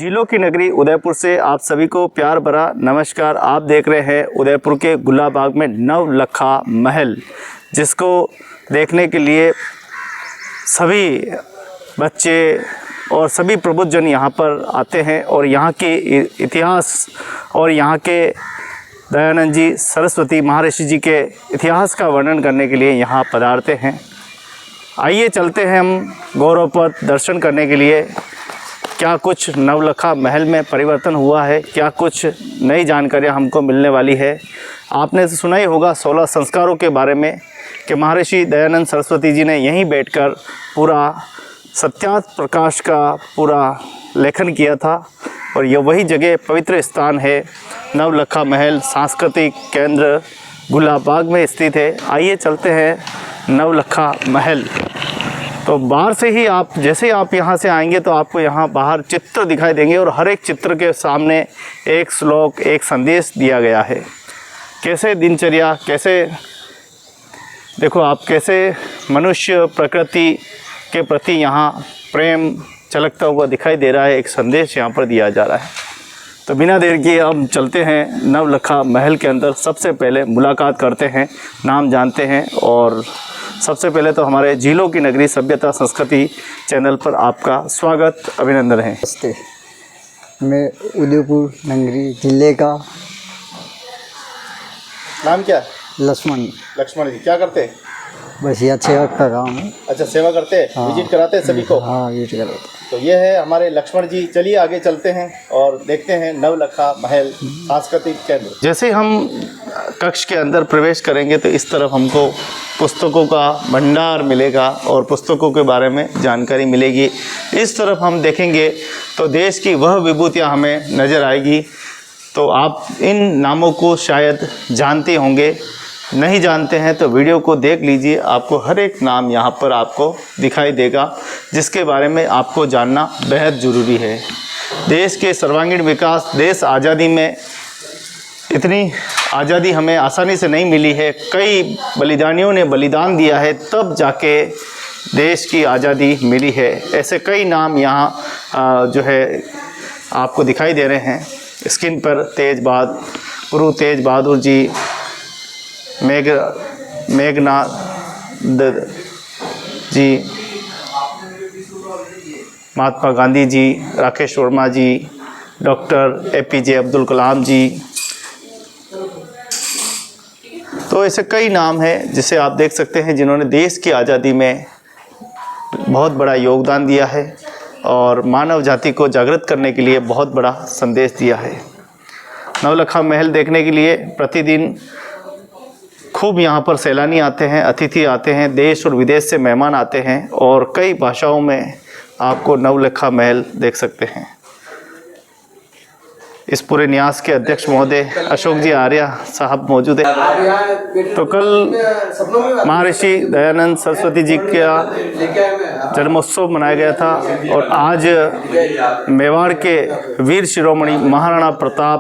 झीलों की नगरी उदयपुर से आप सभी को प्यार भरा नमस्कार। आप देख रहे हैं उदयपुर के गुलाबाग में नवलखा महल, जिसको देखने के लिए सभी बच्चे और सभी प्रबुद्धजन यहाँ पर आते हैं और यहाँ के इतिहास और यहाँ के दयानंद जी सरस्वती महर्षि जी के इतिहास का वर्णन करने के लिए यहाँ पधारते हैं। आइए चलते हैं हम गौरवपद दर्शन करने के लिए। क्या कुछ नवलखा महल में परिवर्तन हुआ है, क्या कुछ नई जानकारियाँ हमको मिलने वाली है। आपने सुना ही होगा 16 संस्कारों के बारे में कि महर्षि दयानंद सरस्वती जी ने यहीं बैठकर पूरा सत्यार्थ प्रकाश का पूरा लेखन किया था और यह वही जगह पवित्र स्थान है। नवलखा महल सांस्कृतिक केंद्र गुलाबाग में स्थित है। आइए चलते हैं नवलखा महल। तो बाहर से ही आप जैसे आप यहाँ से आएंगे तो आपको यहाँ बाहर चित्र दिखाई देंगे और हर एक चित्र के सामने एक श्लोक, एक संदेश दिया गया है। कैसे दिनचर्या, कैसे देखो आप कैसे मनुष्य प्रकृति के प्रति यहाँ प्रेम झलकता हुआ दिखाई दे रहा है। एक संदेश यहाँ पर दिया जा रहा है। तो बिना देर किए हम चलते हैं नवलखा महल के अंदर। सबसे पहले मुलाकात करते हैं, नाम जानते हैं। और सबसे पहले तो हमारे झीलों की नगरी सभ्यता संस्कृति चैनल पर आपका स्वागत, अभिनंदन है। नमस्ते, मैं उदयपुर नगरी जिले का। नाम क्या है? लक्ष्मण। लक्ष्मण जी क्या करते हैं? बस यह सेवक का काम है। अच्छा, सेवा करते हैं। हाँ। विजिट कराते हैं सभी को। हाँ, विजिट कराते। तो ये है हमारे लक्ष्मण जी। चलिए आगे चलते हैं और देखते हैं नवलखा महल सांस्कृतिक केंद्र। जैसे हम कक्ष के अंदर प्रवेश करेंगे तो इस तरफ हमको पुस्तकों का भंडार मिलेगा और पुस्तकों के बारे में जानकारी मिलेगी। इस तरफ हम देखेंगे तो देश की वह विभूतियाँ हमें नज़र आएगी। तो आप इन नामों को शायद जानते होंगे, नहीं जानते हैं तो वीडियो को देख लीजिए। आपको हर एक नाम यहाँ पर आपको दिखाई देगा जिसके बारे में आपको जानना बेहद ज़रूरी है। देश के सर्वांगीण विकास, देश आज़ादी में इतनी आज़ादी हमें आसानी से नहीं मिली है। कई बलिदानियों ने बलिदान दिया है तब जाके देश की आज़ादी मिली है। ऐसे कई नाम यहाँ जो है आपको दिखाई दे रहे हैं स्क्रीन पर। गुरु तेज बहादुर जी, मेघनाथ जी, महात्मा गांधी जी, राकेश वर्मा जी, डॉक्टर APJ अब्दुल कलाम जी। तो ऐसे कई नाम हैं जिसे आप देख सकते हैं जिन्होंने देश की आज़ादी में बहुत बड़ा योगदान दिया है और मानव जाति को जागृत करने के लिए बहुत बड़ा संदेश दिया है। नवलखा महल देखने के लिए प्रतिदिन खूब यहाँ पर सैलानी आते हैं, अतिथि आते हैं, देश और विदेश से मेहमान आते हैं और कई भाषाओं में आपको नवलखा महल देख सकते हैं। इस पूरे न्यास के अध्यक्ष महोदय अशोक जी आर्य साहब मौजूद है। तो कल महर्षि दयानंद सरस्वती जी का जन्मोत्सव मनाया गया था और आज मेवाड़ के वीर शिरोमणि महाराणा प्रताप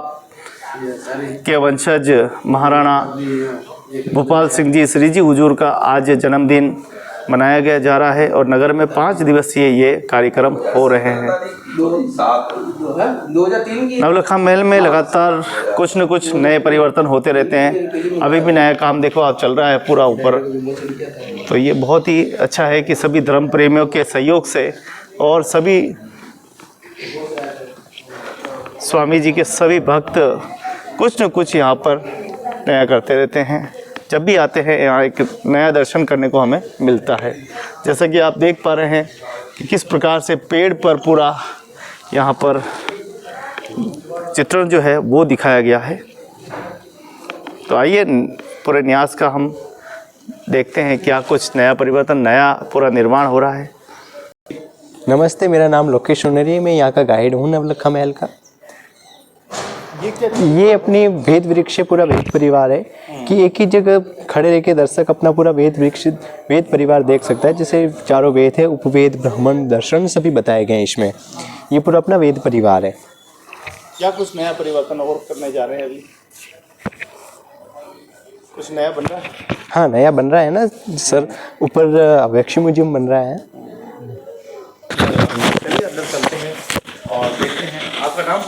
के वंशज महाराणा भूपाल सिंह जी श्री जी हुजूर का आज जन्मदिन मनाया गया जा रहा है और नगर में 5 दिवसीय ये कार्यक्रम हो रहे हैं। नवलखा महल में लगातार कुछ न कुछ नए परिवर्तन होते रहते हैं। अभी भी नया काम देखो आप चल रहा है पूरा ऊपर। तो ये बहुत ही अच्छा है कि सभी धर्म प्रेमियों के सहयोग से और सभी स्वामी जी के सभी भक्त कुछ न कुछ यहाँ पर नया करते रहते हैं। जब भी आते हैं यहाँ एक नया दर्शन करने को हमें मिलता है। जैसा कि आप देख पा रहे हैं कि किस प्रकार से पेड़ पर पूरा यहाँ पर चित्रण जो है वो दिखाया गया है। तो आइए पूरे न्यास का हम देखते हैं क्या कुछ नया परिवर्तन, नया पूरा निर्माण हो रहा है। नमस्ते, मेरा नाम लोकेश सोनरी है। मैं यहाँ का गाइड हूँ नवलखा महल का। ये अपनी वेद वृक्ष पूरा वेद परिवार है कि एक ही जगह खड़े रह के दर्शक अपना पूरा वेद परिवार देख सकता है। जैसे चारों वेद है, उपवेद, ब्राह्मण, दर्शन सभी बताए गए हैं इसमें। ये पूरा अपना वेद परिवार है। क्या कुछ नया परिवर्तन और करने जा रहे हैं? अभी कुछ नया बन रहा है? हाँ, नया बन रहा है ना सर। ऊपर अवेक्षी म्यूजियम बन रहा है। चलिए अंदर चलते हैं और देखते हैं आपका नाम?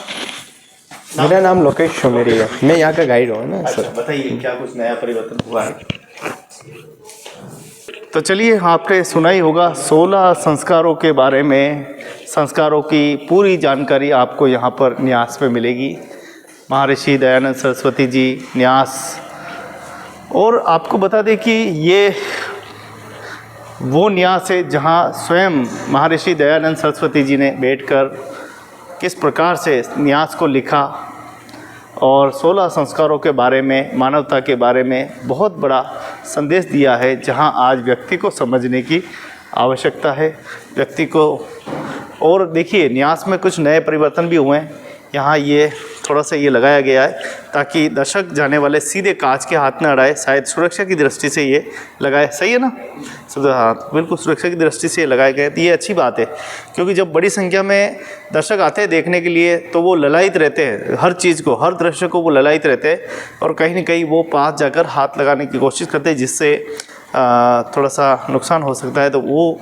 मेरा नाम लोकेश सोमेरी है, मैं यहाँ का गाइड हूँ ना सर। बताइए क्या कुछ नया परिवर्तन हुआ है? तो चलिए, आपने सुना ही होगा 16 संस्कारों के बारे में। संस्कारों की पूरी जानकारी आपको यहाँ पर न्यास में मिलेगी। महर्षि दयानंद सरस्वती जी न्यास। और आपको बता दें कि ये वो न्यास है जहाँ स्वयं महर्षि दयानंद सरस्वती जी ने बैठकर किस प्रकार से न्यास को लिखा और 16 संस्कारों के बारे में, मानवता के बारे में बहुत बड़ा संदेश दिया है, जहां आज व्यक्ति को समझने की आवश्यकता है, व्यक्ति को। और देखिए, न्यास में कुछ नए परिवर्तन भी हुए हैं। यहाँ ये थोड़ा सा ये लगाया गया है ताकि दर्शक जाने वाले सीधे कांच के हाथ न अड़ाए, शायद सुरक्षा की दृष्टि से ये लगाए। सही है ना? हाँ, बिल्कुल सुरक्षा की दृष्टि से ये लगाए गए। तो ये अच्छी बात है, क्योंकि जब बड़ी संख्या में दर्शक आते हैं देखने के लिए तो वो ललायित रहते हैं, हर चीज़ को, हर दृश्य को वो ललायित रहते हैं और कहीं ना कहीं वो पास जाकर हाथ लगाने की कोशिश करते हैं, जिससे थोड़ा सा नुकसान हो सकता है। तो वो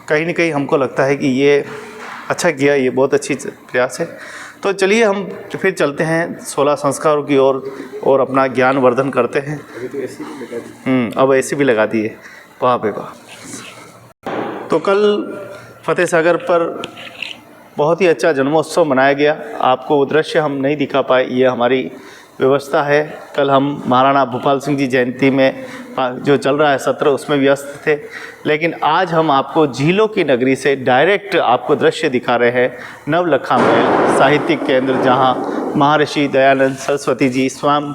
कहीं ना कहीं हमको लगता है कि ये अच्छा किया, ये बहुत अच्छी प्रयास है। तो चलिए हम फिर चलते हैं 16 संस्कारों की ओर और अपना ज्ञान वर्धन करते हैं। अब ऐसी भी लगा दी है, वाह पे वाह। तो कल फतेह सागर पर बहुत ही अच्छा जन्मोत्सव मनाया गया। आपको वो दृश्य हम नहीं दिखा पाए, ये हमारी व्यवस्था है। कल हम महाराणा भूपाल सिंह जी जयंती में जो चल रहा है सत्र, उसमें व्यस्त थे, लेकिन आज हम आपको झीलों की नगरी से डायरेक्ट आपको दृश्य दिखा रहे हैं। नवलखा महल साहित्यिक केंद्र, जहां महर्षि दयानंद सरस्वती जी स्वयं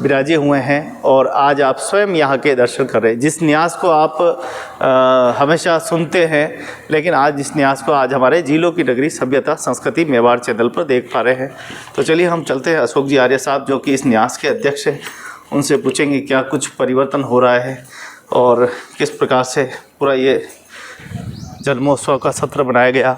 विराजे हुए हैं और आज आप स्वयं यहाँ के दर्शन कर रहे हैं। जिस न्यास को आप हमेशा सुनते हैं, लेकिन आज इस न्यास को आज हमारे झीलों की नगरी सभ्यता संस्कृति मेवाड़ चैनल पर देख पा रहे हैं। तो चलिए हम चलते हैं। अशोक जी आर्य साहब, जो कि इस न्यास के अध्यक्ष हैं, उनसे पूछेंगे क्या कुछ परिवर्तन हो रहा है और किस प्रकार से पूरा ये जन्मोत्सव का सत्र बनाया गया।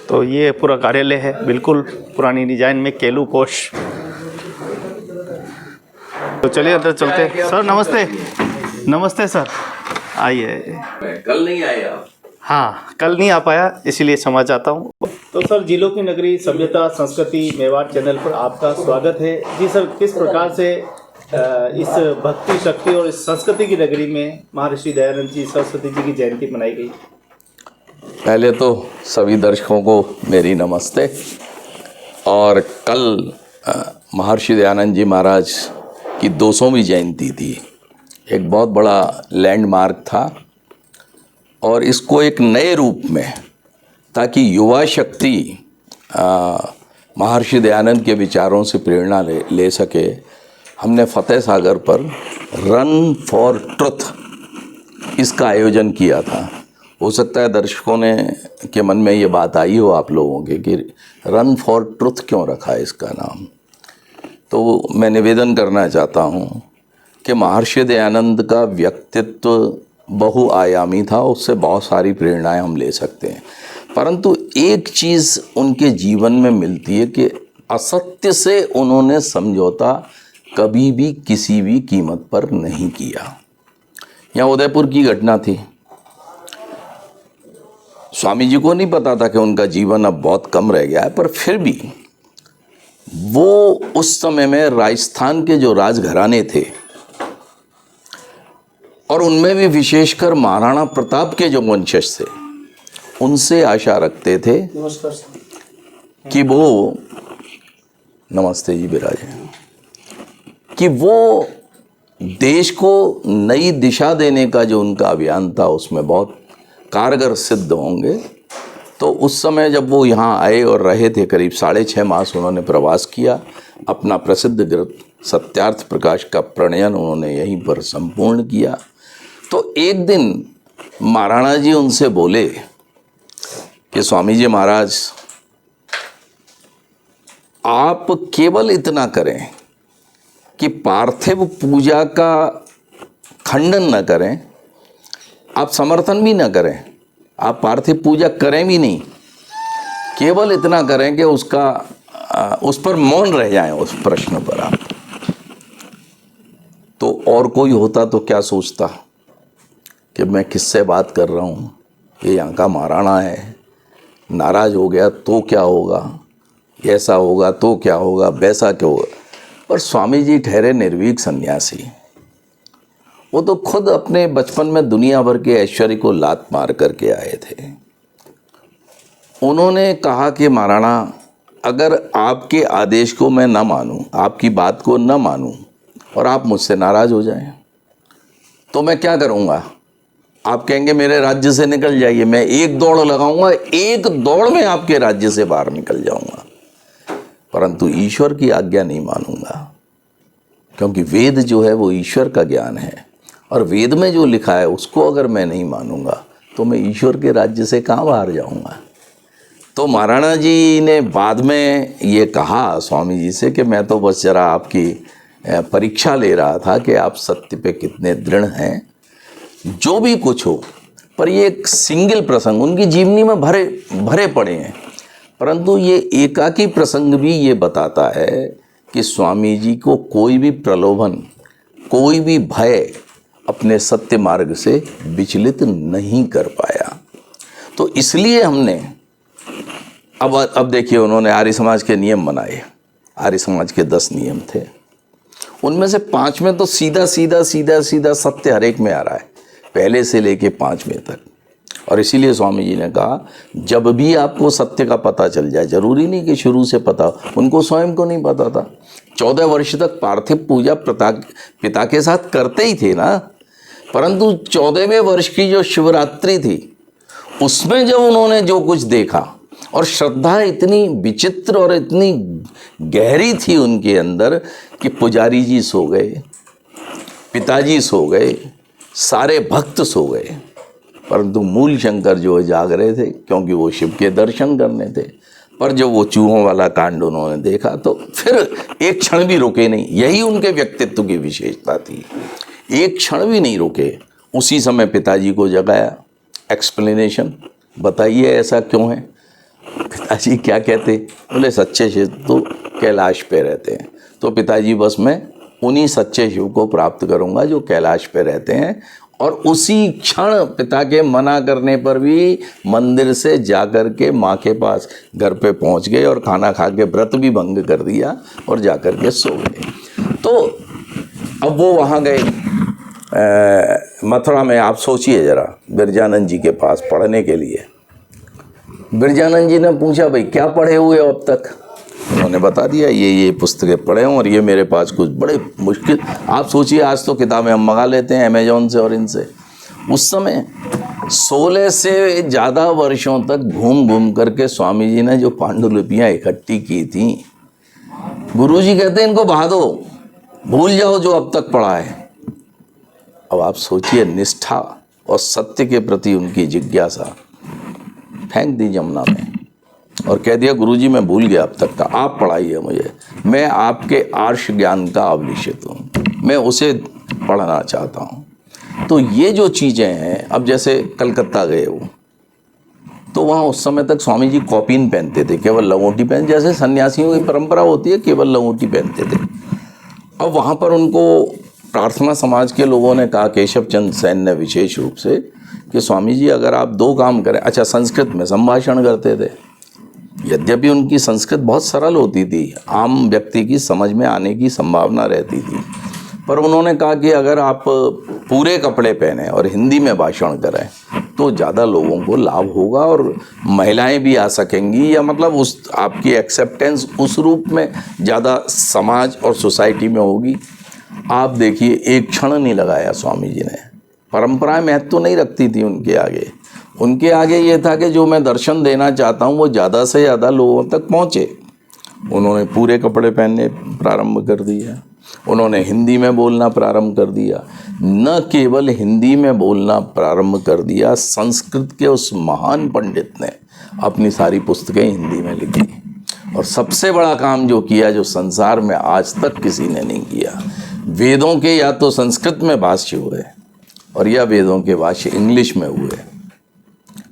तो ये पूरा कार्यालय है, बिल्कुल पुरानी डिजाइन में, केलू पोश। तो चलिए अंदर चलते हैं। सर नमस्ते। नमस्ते सर, आइए। कल नहीं आए आप? हाँ, कल नहीं आ पाया, इसीलिए क्षमा चाहता हूँ। तो सर, झीलों की नगरी सभ्यता संस्कृति मेवाड़ चैनल पर आपका स्वागत है। जी सर, किस प्रकार से इस भक्ति शक्ति और इस संस्कृति की नगरी में महर्षि दयानंद जी सरस्वती जी की जयंती मनाई गई? पहले तो सभी दर्शकों को मेरी नमस्ते। और कल महर्षि दयानंद जी महाराज की 200वीं जयंती थी। एक बहुत बड़ा लैंडमार्क था और इसको एक नए रूप में, ताकि युवा शक्ति महर्षि दयानंद के विचारों से प्रेरणा ले सके, हमने फतेह सागर पर रन फॉर ट्रुथ इसका आयोजन किया था। हो सकता है दर्शकों के मन में ये बात आई हो आप लोगों के कि रन फॉर ट्रुथ क्यों रखा है इसका नाम। तो मैं निवेदन करना चाहता हूँ कि महर्षि दयानंद का व्यक्तित्व बहुआयामी था, उससे बहुत सारी प्रेरणाएं हम ले सकते हैं, परंतु एक चीज़ उनके जीवन में मिलती है कि असत्य से उन्होंने समझौता कभी भी किसी भी कीमत पर नहीं किया। यहाँ उदयपुर की घटना थी। स्वामी जी को नहीं पता था कि उनका जीवन अब बहुत कम रह गया है, पर फिर भी वो उस समय में राजस्थान के जो राजघराने थे और उनमें भी विशेषकर महाराणा प्रताप के जो वंशज थे, उनसे आशा रखते थे कि वो, नमस्ते जी विराजे, कि वो देश को नई दिशा देने का जो उनका अभियान था उसमें बहुत कारगर सिद्ध होंगे। तो उस समय जब वो यहाँ आए और रहे थे, करीब 6.5 मास उन्होंने प्रवास किया। अपना प्रसिद्ध ग्रंथ सत्यार्थ प्रकाश का प्रणयन उन्होंने यहीं पर संपूर्ण किया। तो एक दिन महाराणा जी उनसे बोले कि स्वामी जी महाराज, आप केवल इतना करें कि पार्थिव पूजा का खंडन न करें, आप समर्थन भी न करें, आप पार्थिव पूजा करें भी नहीं, केवल इतना करें कि उस पर मौन रह जाएं, उस प्रश्न पर आप। तो और कोई होता तो क्या सोचता कि मैं किससे बात कर रहा हूँ, ये यहाँ का महाराणा है, नाराज़ हो गया तो क्या होगा, ऐसा होगा तो क्या होगा, वैसा क्या होगा। पर स्वामी जी ठहरे निर्भीक सन्यासी। वो तो खुद अपने बचपन में दुनिया भर के ऐश्वर्य को लात मार करके आए थे। उन्होंने कहा कि महाराणा, अगर आपके आदेश को मैं न मानूं, आपकी बात को न मानूं और आप मुझसे नाराज़ हो जाएं तो मैं क्या करूँगा। आप कहेंगे मेरे राज्य से निकल जाइए, मैं एक दौड़ लगाऊंगा, एक दौड़ में आपके राज्य से बाहर निकल जाऊंगा, परंतु ईश्वर की आज्ञा नहीं मानूंगा, क्योंकि वेद जो है वो ईश्वर का ज्ञान है और वेद में जो लिखा है उसको अगर मैं नहीं मानूंगा तो मैं ईश्वर के राज्य से कहाँ बाहर जाऊंगा। तो महाराणा जी ने बाद में ये कहा स्वामी जी से कि मैं तो बस जरा आपकी परीक्षा ले रहा था कि आप सत्य पे कितने दृढ़ हैं, जो भी कुछ हो। पर ये एक सिंगल प्रसंग उनकी जीवनी में भरे पड़े हैं, परंतु ये एकाकी प्रसंग भी ये बताता है कि स्वामी जी को कोई भी प्रलोभन, कोई भी भय अपने सत्य मार्ग से विचलित नहीं कर पाया। तो इसलिए हमने अब देखिए, उन्होंने आर्य समाज के नियम बनाए। आर्य समाज के 10 नियम थे, उनमें से 5 में तो सीधा सीधा सत्य हर एक में आ रहा है, पहले से लेके 5वें तक। और इसीलिए स्वामी जी ने कहा, जब भी आपको सत्य का पता चल जाए, जरूरी नहीं कि शुरू से पता हो, उनको स्वयं को नहीं पता था। 14 वर्ष तक पार्थिव पूजा पिता के साथ करते ही थे ना, परंतु 14वें वर्ष की जो शिवरात्रि थी उसमें जब उन्होंने जो कुछ देखा, और श्रद्धा इतनी विचित्र और इतनी गहरी थी उनके अंदर कि पुजारी जी सो गए, पिताजी सो गए, सारे भक्त सो गए, परंतु मूल शंकर जो जाग रहे थे, क्योंकि वो शिव के दर्शन करने थे। पर जब वो चूहों वाला कांड उन्होंने देखा तो फिर एक क्षण भी रुके नहीं। यही उनके व्यक्तित्व की विशेषता थी, एक क्षण भी नहीं रुके। उसी समय पिताजी को जगाया, एक्सप्लेनेशन बताइए ऐसा क्यों है। पिताजी क्या कहते, बोले सच्चे शिव तो कैलाश पे रहते हैं। तो पिताजी बस मैं उन्हीं सच्चे शिव को प्राप्त करूंगा जो कैलाश पे रहते हैं। और उसी क्षण पिता के मना करने पर भी मंदिर से जाकर के माँ के पास घर पे पहुँच गए और खाना खा के व्रत भी भंग कर दिया और जाकर के सो गए। तो अब वो वहाँ गए मथुरा में। आप सोचिए जरा, बिरजानंद जी के पास पढ़ने के लिए। बिरजानंद जी ने पूछा, भाई क्या पढ़े हुए हो अब तक। उन्होंने बता दिया, ये पुस्तकें पढ़े हूँ और ये मेरे पास कुछ बड़े मुश्किल। आप सोचिए, आज तो किताबें हम मंगा लेते हैं अमेजोन से और इनसे। उस समय 16 से ज़्यादा वर्षों तक घूम घूम करके स्वामी जी ने जो पांडुलिपियाँ इकट्ठी की थी, गुरुजी कहते हैं इनको बहा दो, भूल जाओ जो अब तक पढ़ा है। अब आप सोचिए, निष्ठा और सत्य के प्रति उनकी जिज्ञासा, फेंक दी जमुना में और कह दिया, गुरुजी मैं भूल गया अब तक का, आप पढ़ाइए मुझे, मैं आपके आर्ष ज्ञान का अभिषेक हूँ, मैं उसे पढ़ना चाहता हूँ। तो ये जो चीज़ें हैं, अब जैसे कलकत्ता गए वो, तो वहाँ उस समय तक स्वामी जी कॉपीन पहनते थे, केवल लंगोटी पहन, जैसे सन्यासियों की परंपरा होती है केवल लंगोटी पहनते थे। अब वहाँ पर उनको प्रार्थना समाज के लोगों ने कहा, केशव चंद्र सेन ने विशेष रूप से, कि स्वामी जी अगर आप 2 काम करें। अच्छा, संस्कृत में संभाषण करते थे, यद्यपि उनकी संस्कृत बहुत सरल होती थी, आम व्यक्ति की समझ में आने की संभावना रहती थी, पर उन्होंने कहा कि अगर आप पूरे कपड़े पहने और हिंदी में भाषण करें तो ज़्यादा लोगों को लाभ होगा और महिलाएं भी आ सकेंगी, या मतलब उस आपकी एक्सेप्टेंस उस रूप में ज़्यादा समाज और सोसाइटी में होगी। आप देखिए, एक क्षण नहीं लगाया स्वामी जी ने। परंपराएं महत्व तो नहीं रखती थी उनके आगे ये था कि जो मैं दर्शन देना चाहता हूँ वो ज़्यादा से ज़्यादा लोगों तक पहुँचे। उन्होंने पूरे कपड़े पहनने प्रारंभ कर दिया, उन्होंने हिंदी में बोलना प्रारंभ कर दिया। न केवल हिंदी में बोलना प्रारंभ कर दिया, संस्कृत के उस महान पंडित ने अपनी सारी पुस्तकें हिंदी में लिखी। और सबसे बड़ा काम जो किया, जो संसार में आज तक किसी ने नहीं किया, वेदों के या तो संस्कृत में भाष्य हुए और या वेदों के भाष्य इंग्लिश में हुए,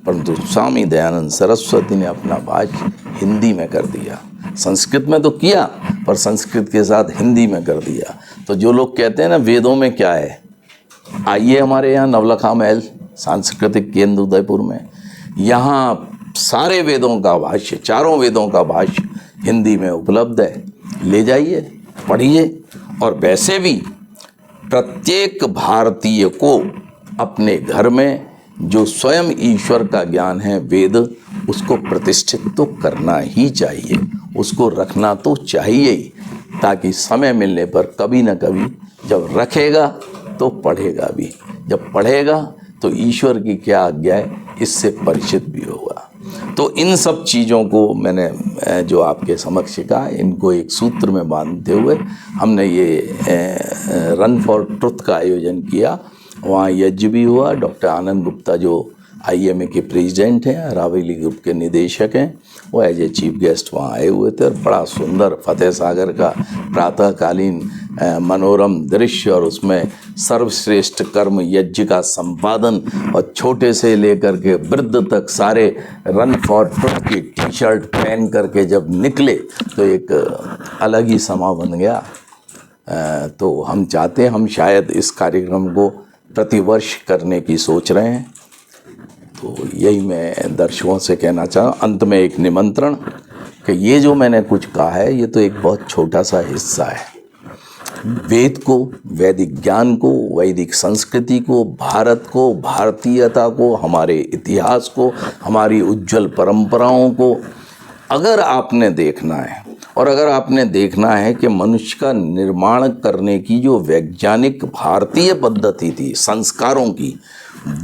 परंतु स्वामी दयानंद सरस्वती ने अपना भाष्य हिंदी में कर दिया। संस्कृत में तो किया, पर संस्कृत के साथ हिंदी में कर दिया। तो जो लोग कहते हैं ना वेदों में क्या है, आइए हमारे यहाँ नवलखा महल सांस्कृतिक केंद्र उदयपुर में, यहाँ सारे वेदों का भाष्य, चारों वेदों का भाष्य हिंदी में उपलब्ध है। ले जाइए, पढ़िए। और वैसे भी प्रत्येक भारतीय को अपने घर में जो स्वयं ईश्वर का ज्ञान है वेद, उसको प्रतिष्ठित तो करना ही चाहिए, उसको रखना तो चाहिए ही, ताकि समय मिलने पर कभी न कभी जब रखेगा तो पढ़ेगा भी, जब पढ़ेगा तो ईश्वर की क्या आज्ञा है इससे परिचित भी होगा। तो इन सब चीज़ों को मैंने जो आपके समक्ष कहा, इनको एक सूत्र में बांधते हुए हमने ये रन फॉर ट्रुथ का आयोजन किया। वहाँ यज्ञ भी हुआ। डॉक्टर आनंद गुप्ता जो IMA के प्रेसिडेंट हैं, रावेली ग्रुप के निदेशक हैं, वो एज ए चीफ गेस्ट वहाँ आए हुए थे। और बड़ा सुंदर फतेह सागर का प्रातःकालीन मनोरम दृश्य, और उसमें सर्वश्रेष्ठ कर्म यज्ञ का संपादन, और छोटे से लेकर के वृद्ध तक सारे रन फॉर ट्रुथ की टी-शर्ट पहन करके जब निकले तो एक अलग ही समा बन गया। तो हम चाहते हैं, हम शायद इस कार्यक्रम को प्रतिवर्ष करने की सोच रहे हैं। तो यही मैं दर्शकों से कहना चाहूँ। अंत में एक निमंत्रण कि ये जो मैंने कुछ कहा है ये तो एक बहुत छोटा सा हिस्सा है। वेद को, वैदिक ज्ञान को, वैदिक संस्कृति को, भारत को, भारतीयता को, हमारे इतिहास को, हमारी उज्जवल परंपराओं को अगर आपने देखना है, और अगर आपने देखना है कि मनुष्य का निर्माण करने की जो वैज्ञानिक भारतीय पद्धति थी संस्कारों की,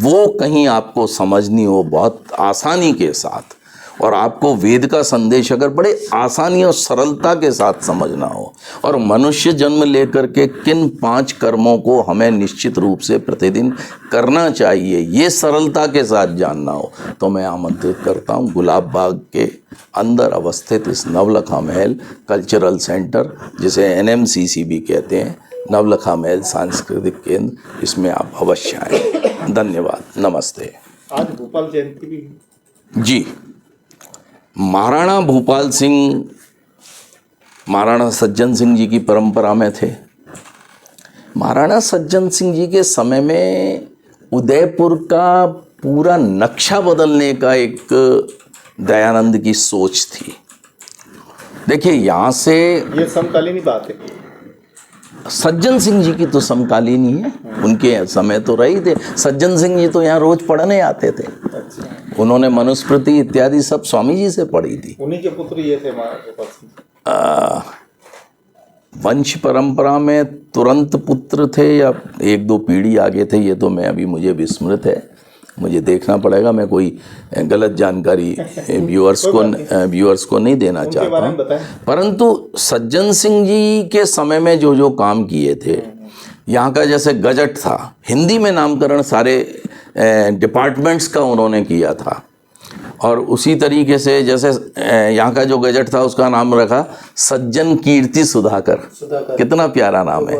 वो कहीं आपको समझनी हो बहुत आसानी के साथ, और आपको वेद का संदेश अगर बड़े आसानी और सरलता के साथ समझना हो, और मनुष्य जन्म लेकर के किन 5 कर्मों को हमें निश्चित रूप से प्रतिदिन करना चाहिए, ये सरलता के साथ जानना हो, तो मैं आमंत्रित करता हूँ गुलाब बाग के अंदर अवस्थित इस नवलखा महल कल्चरल सेंटर, जिसे NMCC भी कहते हैं, नवलखा महल सांस्कृतिक केंद्र, इसमें आप अवश्य आएँ। धन्यवाद, नमस्ते। आज भोपाल जयंती भी है जी। महाराणा भूपाल सिंह महाराणा सज्जन सिंह जी की परंपरा में थे। महाराणा सज्जन सिंह जी के समय में उदयपुर का पूरा नक्शा बदलने का एक दयानंद की सोच थी। देखिए, यहाँ से ये समकालीन ही बात है। सज्जन सिंह जी की तो समकालीन ही है, उनके समय तो रही थे। सज्जन सिंह जी तो यहाँ रोज पढ़ने आते थे। उन्होंने मनुस्मृति इत्यादि सब स्वामी जी से पढ़ी थी। उन्हीं के पुत्र ये थे महाराज। वंश परंपरा में तुरंत पुत्र थे या 1-2 पीढ़ी आगे थे, ये तो मैं अभी मुझे विस्मृत है, मुझे देखना पड़ेगा। मैं कोई गलत जानकारी व्यूअर्स को नहीं देना चाहता, परंतु सज्जन सिंह जी के समय में जो जो काम किए थे, यहाँ का जैसे गजट था, हिंदी में नामकरण सारे डिपार्टमेंट्स का उन्होंने किया था। और उसी तरीके से जैसे यहाँ का जो गजट था उसका नाम रखा सज्जन कीर्ति सुधाकर। कितना प्यारा नाम है,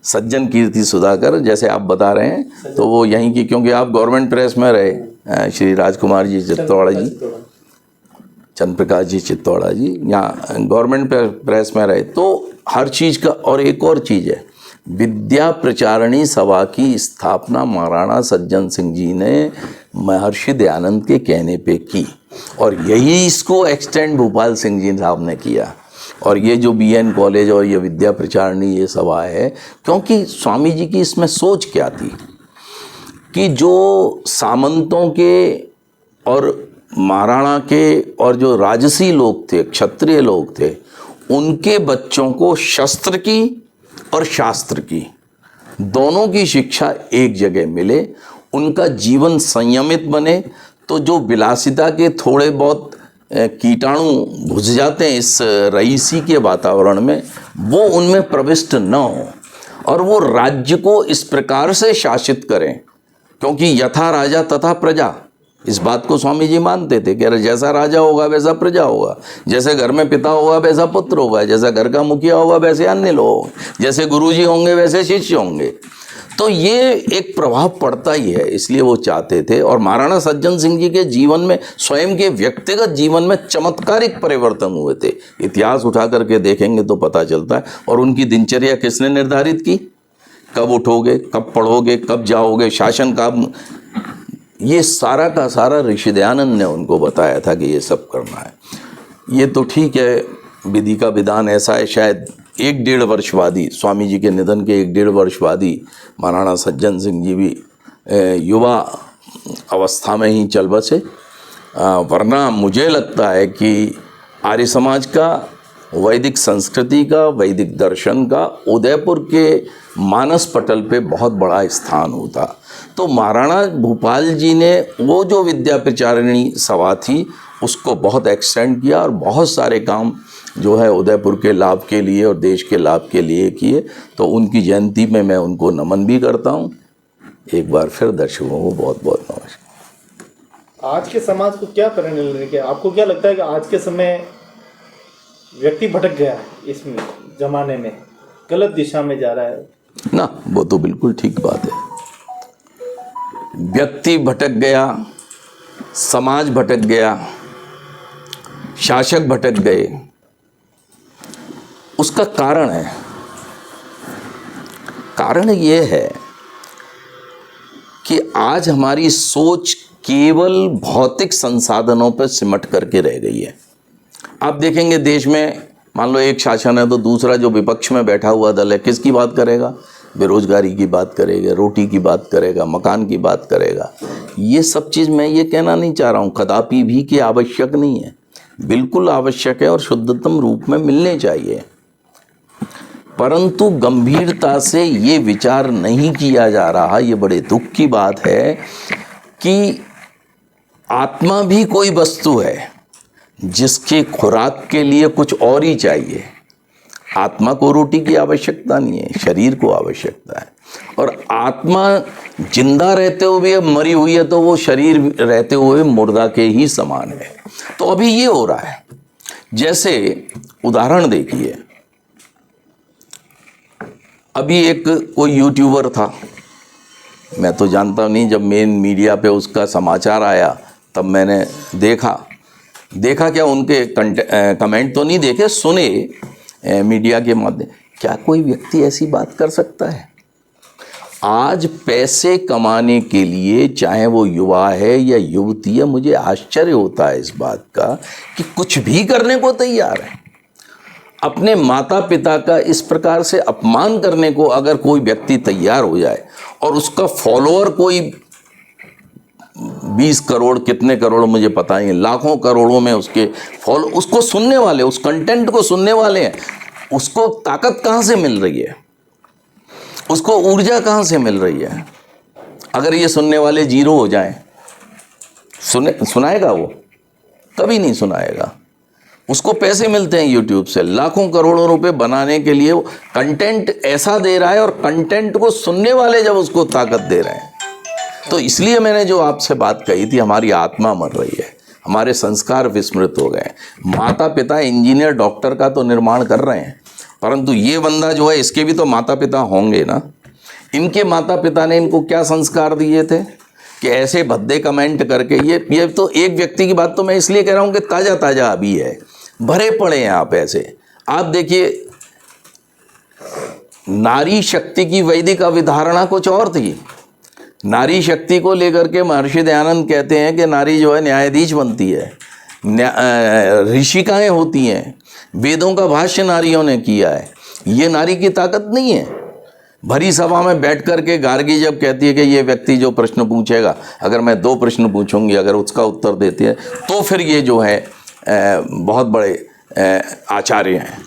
सज्जन कीर्ति सुधाकर। जैसे आप बता रहे हैं तो वो यहीं की, क्योंकि आप गवर्नमेंट प्रेस में रहे, श्री राजकुमार जी चित्तौड़ा जी, चंद्र प्रकाश जी चित्तौड़ा जी, यहाँ गवर्नमेंट प्रेस में रहे। तो हर चीज़ का, और एक और चीज़ है, विद्या प्रचारणी सभा की स्थापना महाराणा सज्जन सिंह जी ने महर्षि दयानंद के कहने पे की, और यही इसको एक्सटेंड भूपाल सिंह जी साहब ने किया। और ये जो BN कॉलेज और ये विद्या प्रचारणी ये सभा है, क्योंकि स्वामी जी की इसमें सोच क्या थी कि जो सामंतों के और महाराणा के और जो राजसी लोग थे, क्षत्रिय लोग थे, उनके बच्चों को शस्त्र की और शास्त्र की दोनों की शिक्षा एक जगह मिले, उनका जीवन संयमित बने, तो जो विलासिता के थोड़े बहुत कीटाणु घुस जाते हैं इस रईसी के वातावरण में, वो उनमें प्रविष्ट न हो, और वो राज्य को इस प्रकार से शासित करें, क्योंकि यथा राजा तथा प्रजा, इस बात को स्वामी जी मानते थे कि जैसा राजा होगा वैसा प्रजा होगा, जैसे घर में पिता होगा वैसा पुत्र होगा, जैसा घर का मुखिया होगा वैसे अन्य लोग, जैसे गुरुजी होंगे वैसे शिष्य होंगे। तो ये एक प्रभाव पड़ता ही है, इसलिए वो चाहते थे। और महाराणा सज्जन सिंह जी के जीवन में, स्वयं के व्यक्तिगत जीवन में चमत्कारिक परिवर्तन हुए थे। इतिहास उठा करके देखेंगे तो पता चलता है। और उनकी दिनचर्या किसने निर्धारित की? कब उठोगे, कब पढ़ोगे, कब जाओगे, शासन कब, ये सारा का सारा ऋषि दयानंद ने उनको बताया था कि ये सब करना है। ये तो ठीक है, विधि का विधान ऐसा है। शायद 1-1.5 वर्ष बाद ही, स्वामी जी के निधन के 1-1.5 वर्ष बाद ही महाराणा सज्जन सिंह जी भी युवा अवस्था में ही चल बसे। वरना मुझे लगता है कि आर्य समाज का, वैदिक संस्कृति का, वैदिक दर्शन का उदयपुर के मानस पटल पे बहुत बड़ा स्थान होता। तो महाराणा भूपाल जी ने वो जो विद्या प्रचारिणी सभा थी उसको बहुत एक्सटेंड किया और बहुत सारे काम जो है उदयपुर के लाभ के लिए और देश के लाभ के लिए किए। तो उनकी जयंती में मैं उनको नमन भी करता हूँ। एक बार फिर दर्शकों को बहुत बहुत नमस्कार। आज के समाज को क्या परिणाम लेके, आपको क्या लगता है कि आज के समय व्यक्ति भटक गया है, इसमें जमाने में गलत दिशा में जा रहा है ना? वो तो बिल्कुल ठीक बात है। व्यक्ति भटक गया, समाज भटक गया, शासक भटक गए, उसका कारण है, कारण ये है कि आज हमारी सोच केवल भौतिक संसाधनों पर सिमट करके रह गई है। आप देखेंगे देश में मान लो एक शासन है तो दूसरा जो विपक्ष में बैठा हुआ दल है किसकी बात करेगा? बेरोजगारी की बात करेगा, रोटी की बात करेगा, मकान की बात करेगा। ये सब चीज़ मैं ये कहना नहीं चाह रहा हूँ कदापि भी कि आवश्यक नहीं है, बिल्कुल आवश्यक है और शुद्धतम रूप में मिलने चाहिए। परंतु गंभीरता से ये विचार नहीं किया जा रहा। ये बड़े दुख की बात है कि आत्मा भी कोई वस्तु है जिसके खुराक के लिए कुछ और ही चाहिए। आत्मा को रोटी की आवश्यकता नहीं है, शरीर को आवश्यकता है। और आत्मा जिंदा रहते हुए मरी हुई है तो वो शरीर रहते हुए मुर्दा के ही समान है। तो अभी ये हो रहा है। जैसे उदाहरण देखिए, अभी एक कोई यूट्यूबर था, मैं तो जानता नहीं, जब मेन मीडिया पे उसका समाचार आया तब मैंने देखा क्या उनके कमेंट तो नहीं देखे, सुने मीडिया के माध्यम। क्या कोई व्यक्ति ऐसी बात कर सकता है? आज पैसे कमाने के लिए, चाहे वो युवा है या युवती है, मुझे आश्चर्य होता है इस बात का कि कुछ भी करने को तैयार है। अपने माता पिता का इस प्रकार से अपमान करने को अगर कोई व्यक्ति तैयार हो जाए और उसका फॉलोअर कोई 20 करोड़, कितने करोड़ मुझे पता नहीं, लाखों करोड़ों में उसके फॉलो, उसको सुनने वाले, उस कंटेंट को सुनने वाले हैं, उसको ताकत कहाँ से मिल रही है? उसको ऊर्जा कहाँ से मिल रही है? अगर ये सुनने वाले जीरो हो जाएं, सुनाएगा वो? कभी नहीं सुनाएगा। उसको पैसे मिलते हैं यूट्यूब से, लाखों करोड़ों रुपए बनाने के लिए वो कंटेंट ऐसा दे रहा है और कंटेंट को सुनने वाले जब उसको ताकत दे रहे हैं। तो इसलिए मैंने जो आपसे बात कही थी, हमारी आत्मा मर रही है, हमारे संस्कार विस्मृत हो गए। माता पिता इंजीनियर डॉक्टर का तो निर्माण कर रहे हैं, परंतु ये बंदा जो है इसके भी तो माता पिता होंगे ना। इनके माता पिता ने इनको क्या संस्कार दिए थे कि ऐसे भद्दे कमेंट करके, ये तो एक व्यक्ति की बात तो मैं इसलिए कह रहा हूँ कि ताज़ा ताज़ा अभी है, भरे पड़े हैं आप ऐसे। आप देखिए, नारी शक्ति की वैदिक अवधारणा कुछ और थी। नारी शक्ति को लेकर के महर्षि दयानंद कहते हैं कि नारी जो है न्यायाधीश बनती है, ऋषिकाएँ होती हैं, वेदों का भाष्य नारियों ने किया है। ये नारी की ताकत नहीं है। भरी सभा में बैठ कर के गार्गी जब कहती है कि ये व्यक्ति जो प्रश्न पूछेगा, अगर मैं 2 प्रश्न पूछूंगी, अगर उसका उत्तर देती है तो फिर ये जो है बहुत बड़े आचार्य हैं।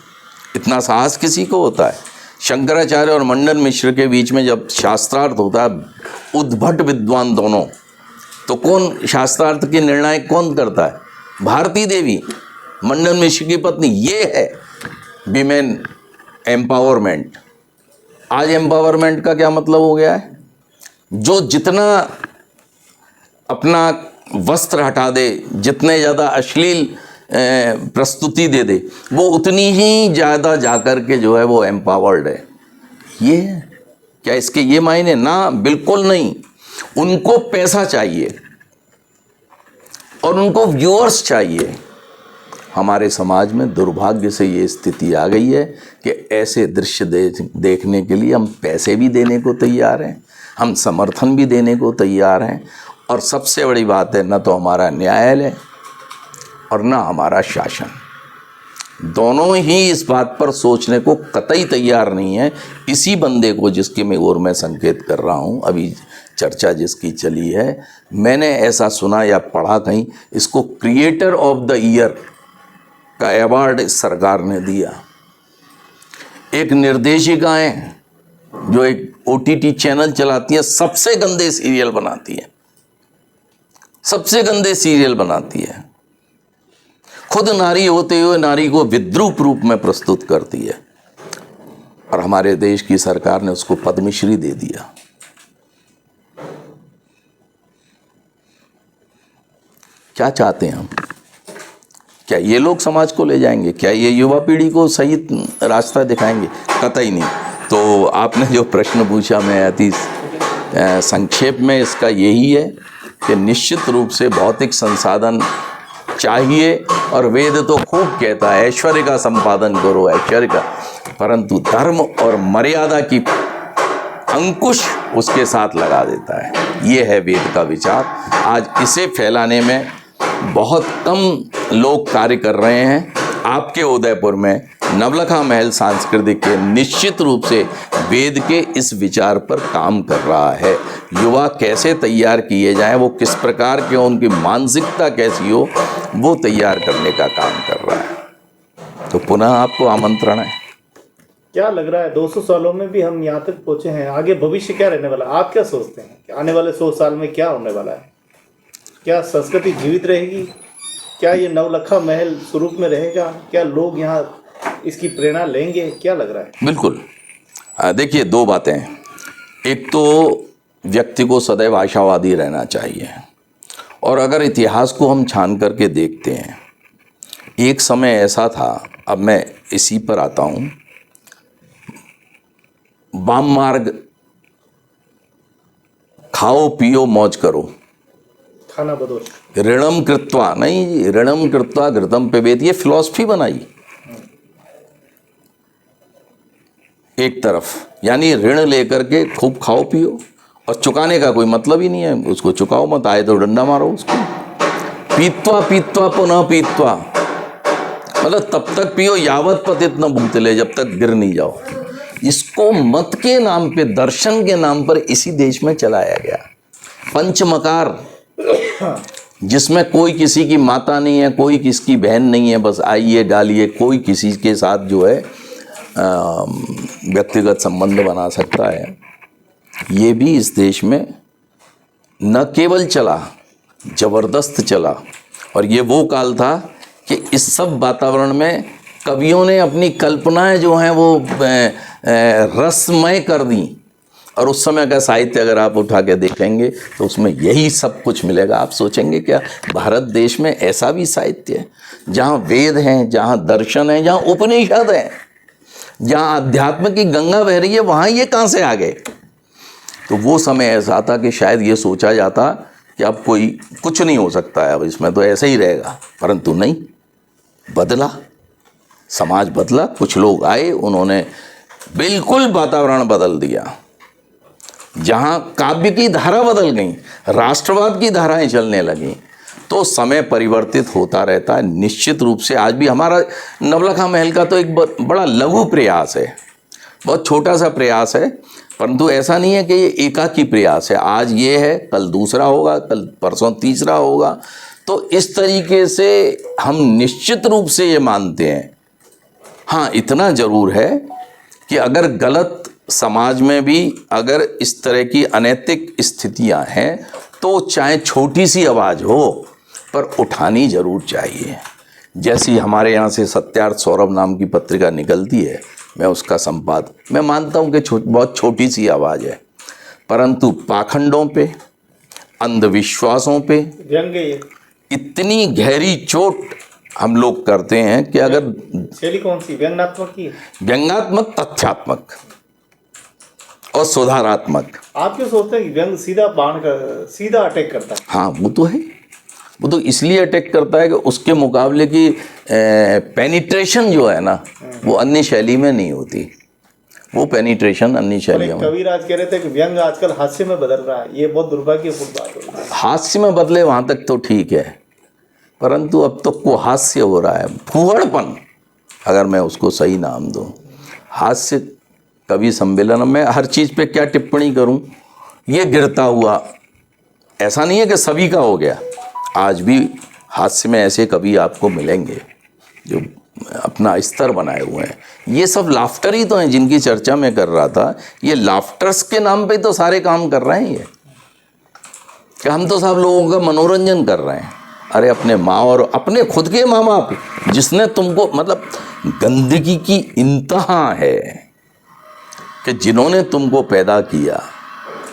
इतना साहस किसी को होता है? शंकराचार्य और मंडन मिश्र के बीच में जब शास्त्रार्थ होता है, उद्भट विद्वान दोनों, तो कौन शास्त्रार्थ के निर्णायक कौन करता है? भारती देवी, मंडन मिश्र की पत्नी। ये है विमेन एम्पावरमेंट। आज एम्पावरमेंट का क्या मतलब हो गया है? जो जितना अपना वस्त्र हटा दे, जितने ज़्यादा अश्लील प्रस्तुति दे दे, वो उतनी ही ज़्यादा जाकर के जो है वो एम्पावर्ड है। ये क्या इसके ये मायने? ना, बिल्कुल नहीं। उनको पैसा चाहिए और उनको व्यूअर्स चाहिए। हमारे समाज में दुर्भाग्य से ये स्थिति आ गई है कि ऐसे दृश्य देखने के लिए हम पैसे भी देने को तैयार हैं, हम समर्थन भी देने को तैयार हैं, और सबसे बड़ी बात है, न तो हमारा न्यायालय और न हमारा शासन, दोनों ही इस बात पर सोचने को कतई तैयार नहीं है। इसी बंदे को, जिसकी मैं संकेत कर रहा हूँ, अभी चर्चा जिसकी चली है, मैंने ऐसा सुना या पढ़ा कहीं, इसको क्रिएटर ऑफ द ईयर का अवार्ड सरकार ने दिया। एक निर्देशिकाएं जो एक OTT चैनल चलाती है, सबसे गंदे सीरियल बनाती है, सबसे गंदे सीरियल बनाती है, खुद नारी होते हुए नारी को विद्रूप रूप में प्रस्तुत करती है, और हमारे देश की सरकार ने उसको पद्मश्री दे दिया। क्या चाहते हैं हम? क्या ये लोग समाज को ले जाएंगे? क्या ये युवा पीढ़ी को सही रास्ता दिखाएंगे? कतई नहीं। तो आपने जो प्रश्न पूछा, मैं अति संक्षेप में इसका यही है कि निश्चित रूप से भौतिक संसाधन चाहिए, और वेद तो खूब कहता है ऐश्वर्य का संपादन करो, ऐश्वर्य का, परंतु धर्म और मर्यादा की अंकुश उसके साथ लगा देता है। ये है वेद का विचार। आज इसे फैलाने में बहुत कम लोग कार्य कर रहे हैं। आपके उदयपुर में नवलखा महल सांस्कृतिक के निश्चित रूप से वेद के इस विचार पर काम कर रहा है। युवा कैसे तैयार किए जाएं, वो किस प्रकार के, उनकी मानसिकता कैसी हो, वो तैयार करने का काम कर रहा है। तो पुनः आपको आमंत्रण है। क्या लग रहा है 200 सालों में भी हम यहाँ तक पहुँचे हैं, आगे भविष्य क्या रहने वाला? आप क्या सोचते हैं कि आने वाले 100 साल में क्या होने वाला है? क्या संस्कृति जीवित रहेगी? क्या ये नवलखा महल स्वरूप में रहेगा? क्या लोग यहाँ इसकी प्रेरणा लेंगे? क्या लग रहा है? बिल्कुल। देखिए, दो बातें हैं। एक तो व्यक्ति को सदैव आशावादी रहना चाहिए, और अगर इतिहास को हम छान करके देखते हैं, एक समय ऐसा था, अब मैं इसी पर आता हूँ, वाम मार्ग, खाओ पियो मौज करो, खाना बदोश, ऋणम कृत्वा, नहीं, ऋणम कृत्वा घृतम पिबेत, ये फिलॉसफी बनाई एक तरफ, यानी ऋण लेकर के खूब खाओ पियो, और चुकाने का कोई मतलब ही नहीं है, उसको चुकाओ मत, आए तो डंडा मारो उसको। पीत्वा पीत्वा पुनः पीत्वा, मतलब तब तक पियो यावत पतित न भूतले, जब तक गिर नहीं जाओ। इसको मत के नाम पे, दर्शन के नाम पर इसी देश में चलाया गया। पंचमकार, जिसमें कोई किसी की माता नहीं है, कोई किसकी बहन नहीं है, बस आइए डालिए, कोई किसी के साथ जो है व्यक्तिगत संबंध बना सकता है। ये भी इस देश में न केवल चला, जबरदस्त चला। और ये वो काल था कि इस सब वातावरण में कवियों ने अपनी कल्पनाएं जो हैं वो रसमय कर दी। और उस समय का साहित्य अगर आप उठा के देखेंगे तो उसमें यही सब कुछ मिलेगा। आप सोचेंगे क्या भारत देश में ऐसा भी साहित्य है जहाँ वेद हैं, जहाँ दर्शन है, जहाँ उपनिषद है, जहाँ अध्यात्म की गंगा बह रही है, वहाँ ये कहाँ से आ गए? तो वो समय ऐसा था कि शायद ये सोचा जाता कि अब कोई कुछ नहीं हो सकता है, अब इसमें तो ऐसे ही रहेगा, परंतु नहीं, बदला, समाज बदला। कुछ लोग आए, उन्होंने बिल्कुल वातावरण बदल दिया। जहाँ काव्य की धारा बदल गई, राष्ट्रवाद की धाराएं चलने लगीं, तो समय परिवर्तित होता रहता है। निश्चित रूप से आज भी हमारा नवलखा महल का तो एक बड़ा लघु प्रयास है, बहुत छोटा सा प्रयास है, परंतु ऐसा नहीं है कि ये एकाकी प्रयास है। आज ये है, कल दूसरा होगा, कल परसों तीसरा होगा। तो इस तरीके से हम निश्चित रूप से ये मानते हैं। हाँ, इतना ज़रूर है कि अगर गलत समाज में भी अगर इस तरह की अनैतिक स्थितियां हैं तो चाहे छोटी सी आवाज़ हो पर उठानी ज़रूर चाहिए। जैसी हमारे यहाँ से सत्यार्थ सौरभ नाम की पत्रिका निकलती है, मैं उसका संपादक, मैं मानता हूँ कि बहुत छोटी सी आवाज़ है, परंतु पाखंडों पे, अंधविश्वासों पे इतनी गहरी चोट हम लोग करते हैं कि अगर शैली कौन सी, व्यंग्यात्मक की, व्यंग्यात्मक, तथ्यात्मक, और सुधारात्मक। आप क्यों सोचते हैं कि व्यंग सीधा बाण का सीधा अटैक करता है? हाँ, वो तो है, वो तो इसलिए अटैक करता है कि उसके मुकाबले की पेनिट्रेशन जो है ना वो अन्य शैली में नहीं होती, वो पेनिट्रेशन अन्य शैलियों में। कविराज कह रहे थे कि व्यंग आजकल हास्य में बदल रहा है, ये बहुत दुर्भाग्यपूर्ण बात हो रही है। हास्य में बदले वहाँ तक तो ठीक है, परंतु अब तो कुहास्य हो रहा है, फूहड़पन, अगर मैं उसको सही नाम दूँ। हास्य कवि सम्मेलन में हर चीज़ पे क्या टिप्पणी करूँ, ये गिरता हुआ, ऐसा नहीं है कि सभी का हो गया, आज भी हास्य में ऐसे कवि आपको मिलेंगे जो अपना स्तर बनाए हुए हैं। ये सब लाफ्टर ही तो हैं जिनकी चर्चा मैं कर रहा था, ये लाफ्टर्स के नाम पे तो सारे काम कर रहे हैं ये, कि हम तो सब लोगों का मनोरंजन कर रहे हैं। अरे अपने माँ और अपने खुद के माँ बाप जिसने तुमको, मतलब गंदगी की इंतहा है कि जिन्होंने तुमको पैदा किया,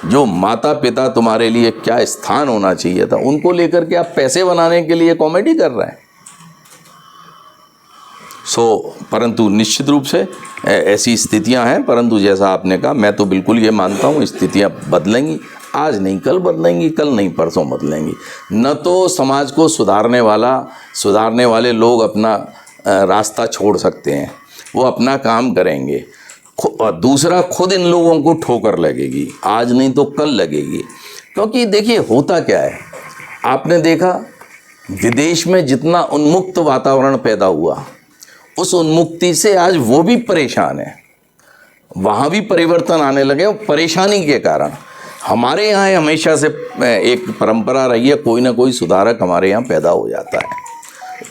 जो माता पिता तुम्हारे लिए क्या स्थान होना चाहिए था, उनको लेकर के आप पैसे बनाने के लिए कॉमेडी कर रहे हैं। परंतु निश्चित रूप से ऐसी स्थितियां हैं, परंतु जैसा आपने कहा, मैं तो बिल्कुल ये मानता हूँ स्थितियां बदलेंगी, आज नहीं कल बदलेंगी, कल नहीं परसों बदलेंगी। न तो समाज को सुधारने वाले लोग अपना रास्ता छोड़ सकते हैं, वो अपना काम करेंगे, और दूसरा खुद इन लोगों को ठोकर लगेगी, आज नहीं तो कल लगेगी। क्योंकि देखिए होता क्या है, आपने देखा विदेश में जितना उन्मुक्त वातावरण पैदा हुआ, उस उन्मुक्ति से आज वो भी परेशान है, वहाँ भी परिवर्तन आने लगे, और परेशानी के कारण हमारे यहाँ हमेशा से एक परंपरा रही है, कोई ना कोई सुधारक हमारे यहाँ पैदा हो जाता है,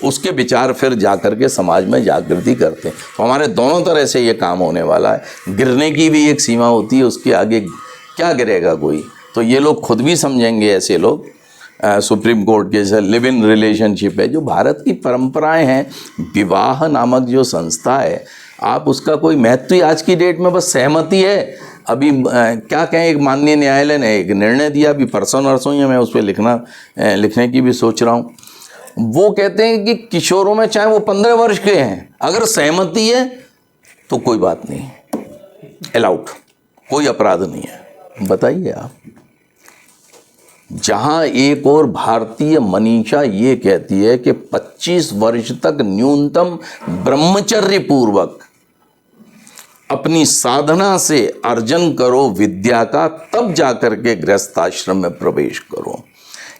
उसके विचार फिर जा कर के समाज में जागृति करते हैं। तो हमारे दोनों तरह से ये काम होने वाला है। गिरने की भी एक सीमा होती है, उसके आगे क्या गिरेगा कोई, तो ये लोग खुद भी समझेंगे, ऐसे लोग सुप्रीम कोर्ट के जैसे लिव इन रिलेशनशिप है, जो भारत की परंपराएं हैं, विवाह नामक जो संस्था है, आप उसका कोई महत्व ही आज की डेट में बस सहमति है। अभी क्या कहें, एक माननीय न्यायालय ने एक निर्णय दिया, अभी परसों नरसों ही मैं उस पर लिखने की भी सोच रहा हूँ। वो कहते हैं कि किशोरों में चाहे वो 15 वर्ष के हैं, अगर सहमति है तो कोई बात नहीं, अलाउड, कोई अपराध नहीं है। बताइए आप, जहां एक और भारतीय मनीषा ये कहती है कि 25 वर्ष तक न्यूनतम ब्रह्मचर्य पूर्वक अपनी साधना से अर्जन करो विद्या का, तब जाकर के गृहस्थाश्रम में प्रवेश करो।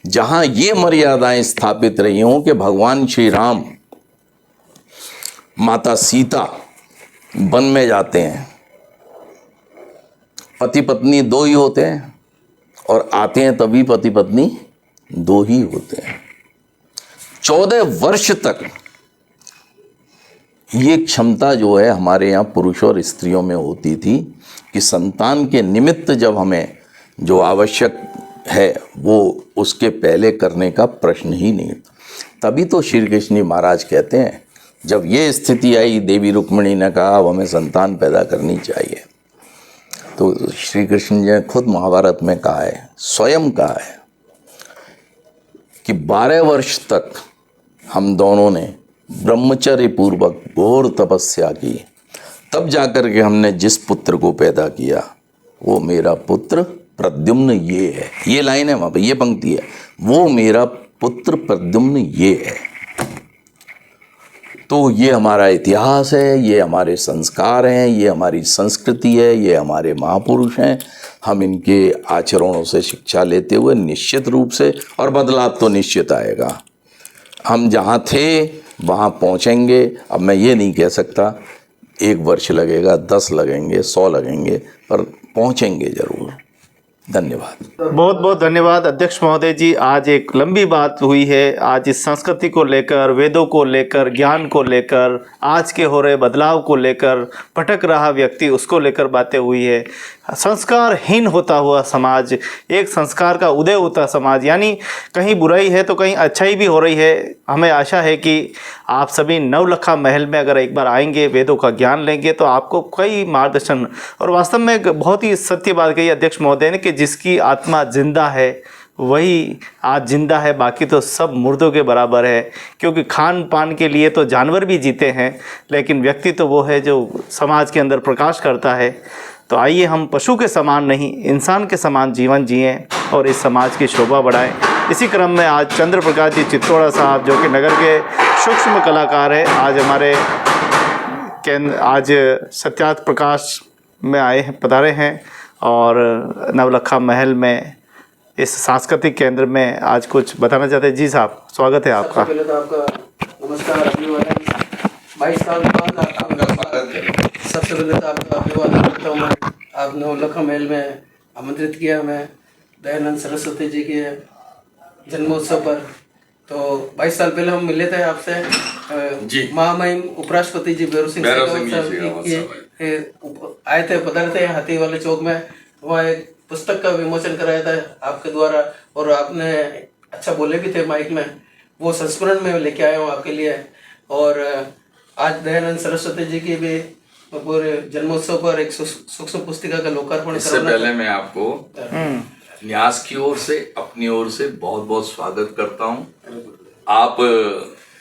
जहां ये मर्यादाएं स्थापित रही हों कि भगवान श्री राम माता सीता वन में जाते हैं, पति पत्नी 2 ही होते हैं, और आते हैं तभी पति पत्नी 2 ही होते हैं। 14 वर्ष तक ये क्षमता जो है हमारे यहाँ पुरुष और स्त्रियों में होती थी कि संतान के निमित्त जब हमें जो आवश्यक है वो उसके पहले करने का प्रश्न ही नहीं। तभी तो श्री कृष्ण महाराज कहते हैं, जब ये स्थिति आई, देवी रुक्मिणी ने कहा अब हमें संतान पैदा करनी चाहिए, तो श्री कृष्ण जी ने खुद महाभारत में कहा है, स्वयं कहा है कि 12 वर्ष तक हम दोनों ने ब्रह्मचर्य पूर्वक घोर तपस्या की, तब जाकर के हमने जिस पुत्र को पैदा किया वो मेरा पुत्र प्रद्युम्न ये है। ये लाइन है वहाँ पे, ये पंक्ति है, वो मेरा पुत्र प्रद्युम्न ये है। तो ये हमारा इतिहास है, ये हमारे संस्कार हैं, ये हमारी संस्कृति है, ये हमारे महापुरुष हैं। हम इनके आचरणों से शिक्षा लेते हुए निश्चित रूप से, और बदलाव तो निश्चित आएगा। हम जहाँ थे वहाँ पहुँचेंगे। अब मैं ये नहीं कह सकता 1 वर्ष लगेगा, 10 लगेंगे, 100 लगेंगे, पर पहुँचेंगे ज़रूर। धन्यवाद। बहुत बहुत धन्यवाद अध्यक्ष महोदय जी। आज एक लंबी बात हुई है, आज इस संस्कृति को लेकर, वेदों को लेकर, ज्ञान को लेकर, आज के हो रहे बदलाव को लेकर, भटक रहा व्यक्ति उसको लेकर बातें हुई है। संस्कारहीन होता हुआ समाज, एक संस्कार का उदय होता समाज, यानी कहीं बुराई है तो कहीं अच्छाई भी हो रही है। हमें आशा है कि आप सभी नवलखा महल में अगर एक बार आएंगे, वेदों का ज्ञान लेंगे, तो आपको कई मार्गदर्शन, और वास्तव में एक बहुत ही सत्य बात कही अध्यक्ष महोदय ने कि जिसकी आत्मा जिंदा है वही आज जिंदा है, बाकी तो सब मुर्दों के बराबर है। क्योंकि खान पान के लिए तो जानवर भी जीते हैं, लेकिन व्यक्ति तो वो है जो समाज के अंदर प्रकाश करता है। तो आइए हम पशु के समान नहीं, इंसान के समान जीवन जिएं और इस समाज की शोभा बढ़ाएं। इसी क्रम में आज चंद्र प्रकाश जी चित्तौड़ा साहब, जो कि नगर के सूक्ष्म कलाकार है, आज हमारे आज सत्यार्थ प्रकाश में आए हैं, पधारे हैं और नवलखा महल में इस सांस्कृतिक केंद्र में आज कुछ बताना चाहते हैं। जी साहब, स्वागत है आपका। सबसे पहले तो आपका नमस्कार, अभिवादन। 22 साल बाद आपका सबसे पहले तो आपका अभिवादन करता हूँ। आप नवलखा महल में आमंत्रित किया हमें दयानंद सरस्वती जी के जन्मोत्सव पर। तो 22 साल पहले हम मिले थे आपसे। महामहिम उपराष्ट्रपति जी भैरव सिंह आए थे, पधारे थे हाथी वाले चौक में। वहाँ एक पुस्तक का विमोचन कराया था आपके द्वारा और आपने अच्छा बोले भी थे माइक में। वो संस्मरण में लेके आया हूँ आपके लिए। और आज दयानंद सरस्वती जी की भी पूरे जन्मोत्सव पर एक सूक्ष्म पुस्तिका का लोकार्पण। इससे पहले मैं आपको न्यास की ओर से, अपनी ओर से बहुत बहुत स्वागत करता हूँ। आप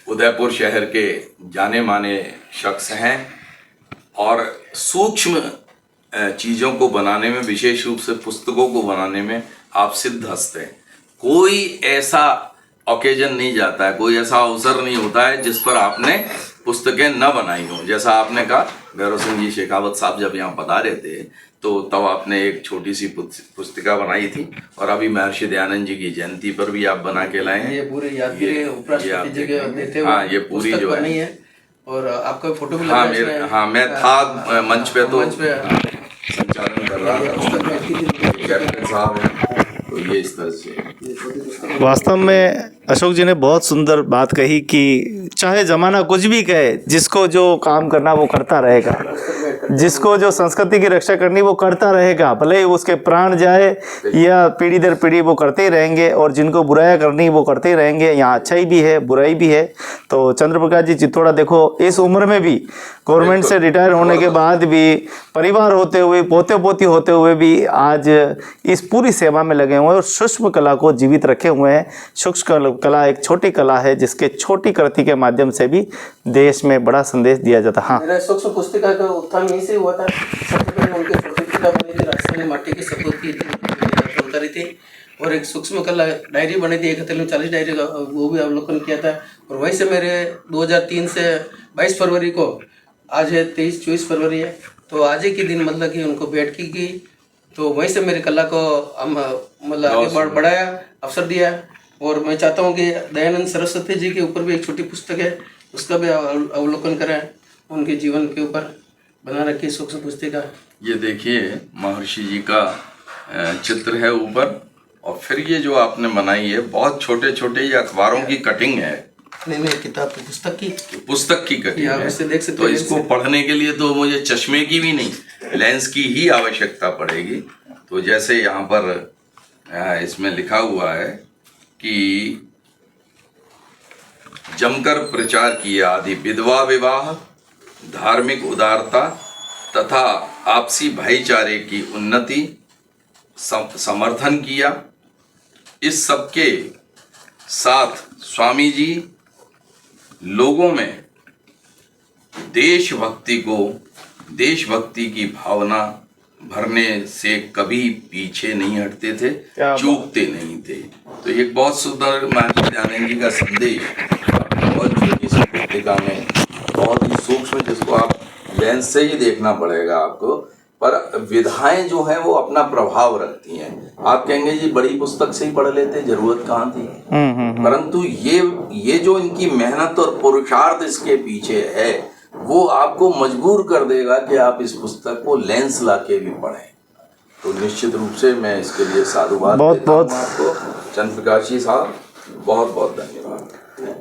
उदयपुर शहर के जाने माने शख्स हैं और सूक्ष्म चीज़ों को बनाने में, विशेष रूप से पुस्तकों को बनाने में आप सिद्ध हस्त हैं। कोई ऐसा ओकेजन नहीं जाता है, कोई ऐसा अवसर नहीं होता है जिस पर आपने पुस्तकें न बनाई हों। जैसा आपने कहा, भैरव सिंह जी शेखावत साहब जब यहाँ पधारे थे तो तब आपने एक छोटी सी पुस्तिका बनाई थी और अभी महर्षि दयानंद जी की जयंती पर भी आप बना के लाए हैं। ये पूरे यादगिरी उपराष्ट्रपति जी के देते हुए। हाँ, ये पूरी जो है और आपका फोटो भी लगा। हाँ, मैं था मंच पे, तो संचालन कर रहा था कैप्टन साहब हैं, तो ये इस तरह से। वास्तव में अशोक जी ने बहुत सुंदर बात कही कि चाहे ज़माना कुछ भी कहे, जिसको जो काम करना वो करता रहेगा, जिसको जो संस्कृति की रक्षा करनी वो करता रहेगा, भले ही उसके प्राण जाए या पीढ़ी दर पीढ़ी वो करते ही रहेंगे। और जिनको बुराई करनी वो करते ही रहेंगे। यहाँ अच्छाई भी है, बुराई भी है। तो चंद्र प्रकाश जी चित्तौड़ा देखो, इस उम्र में भी, गवर्नमेंट से रिटायर होने के बाद भी, परिवार होते हुए, पोते पोती होते हुए भी आज इस पूरी सेवा में लगे हुए हैं और सूक्ष्म कला को जीवित रखे हुए हैं। सूक्ष्म कला एक छोटी कला है जिसके छोटी कृति के माध्यम से भी देश में बड़ा संदेश दिया जाता है। हाँ, मेरा सूक्ष्म पुस्तिका का उत्थान यहीं से हुआ था। सबसे पहले उनके पुस्तिका बनी थी, राजस्थानी माटी की सबूत की उतारी थी और एक सूक्ष्म कला डायरी बनी थी, 41 डायरी का, वो भी अवलोकन किया था। और वहीं से मेरे 2003 से 22 फरवरी को, आज है 23-24 फरवरी है, तो आज ही के दिन मतलब कि उनको भेंट की गई। तो वहीं से मेरी कला को हम मतलब आगे बढ़ाया, अवसर दिया। और मैं चाहता हूँ कि दयानंद सरस्वती जी के ऊपर भी एक छोटी पुस्तक है, उसका भी अवलोकन करें, उनके जीवन के ऊपर बना रखी सूक्ष्म पुस्तिका। ये देखिए, महर्षि जी का चित्र है ऊपर, और फिर ये जो आपने बनाई है बहुत छोटे छोटे, ये अखबारों की कटिंग है। नहीं, किताब की पुस्तक की कटिंग है। इससे देख सकते तो इसको पढ़ने के लिए तो मुझे चश्मे की भी नहीं, लेंस की ही आवश्यकता पड़ेगी। तो जैसे यहाँ पर इसमें लिखा हुआ है कि जमकर प्रचार किया आदि विधवा विवाह, धार्मिक उदारता तथा आपसी भाईचारे की उन्नति, समर्थन किया। इस सबके साथ स्वामी जी लोगों में देशभक्ति की भावना भरने से कभी पीछे नहीं हटते थे, चूकते नहीं थे। तो एक बहुत सुंदर महर्षि दयानंद जी का संदेश बहुत छोटी सी पुस्तिका में, बहुत ही सूक्ष्म, जिसको आप लेंस से ही देखना पड़ेगा आपको, पर विधाएं जो है वो अपना प्रभाव रखती हैं। आप कहेंगे जी बड़ी पुस्तक से ही पढ़ लेते, जरूरत कहाँ थी। परंतु ये जो इनकी मेहनत और पुरुषार्थ इसके पीछे है, वो आपको मजबूर कर देगा कि आप इस पुस्तक को लेंस लाके भी पढ़ें। तो निश्चित रूप से मैं इसके लिए साधुवाद देता हूं आपको। चंद्र प्रकाश जी साहब, बहुत बहुत धन्यवाद।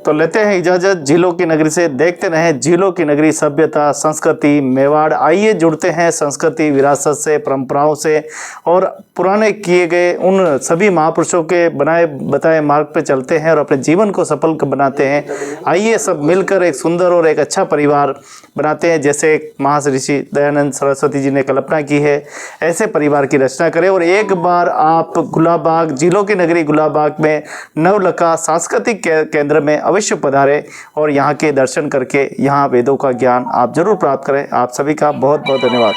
तो लेते हैं इजाज़त झीलों की नगरी से। देखते रहें झीलों की नगरी, सभ्यता, संस्कृति, मेवाड़। आइए जुड़ते हैं संस्कृति, विरासत से, परंपराओं से और पुराने किए गए उन सभी महापुरुषों के बनाए बताए मार्ग पे चलते हैं और अपने जीवन को सफल बनाते हैं। आइए सब मिलकर एक सुंदर और एक अच्छा परिवार बनाते हैं, जैसे महर्षि दयानंद सरस्वती जी ने कल्पना की है। ऐसे परिवार की रचना करें और एक बार आप गुलाबबाग, झीलों की नगरी गुलाबबाग में नवलखा सांस्कृतिक केंद्र में अवश्य पधारें और यहाँ के दर्शन करके यहाँ वेदों का ज्ञान आप जरूर प्राप्त करें। आप सभी का बहुत बहुत धन्यवाद।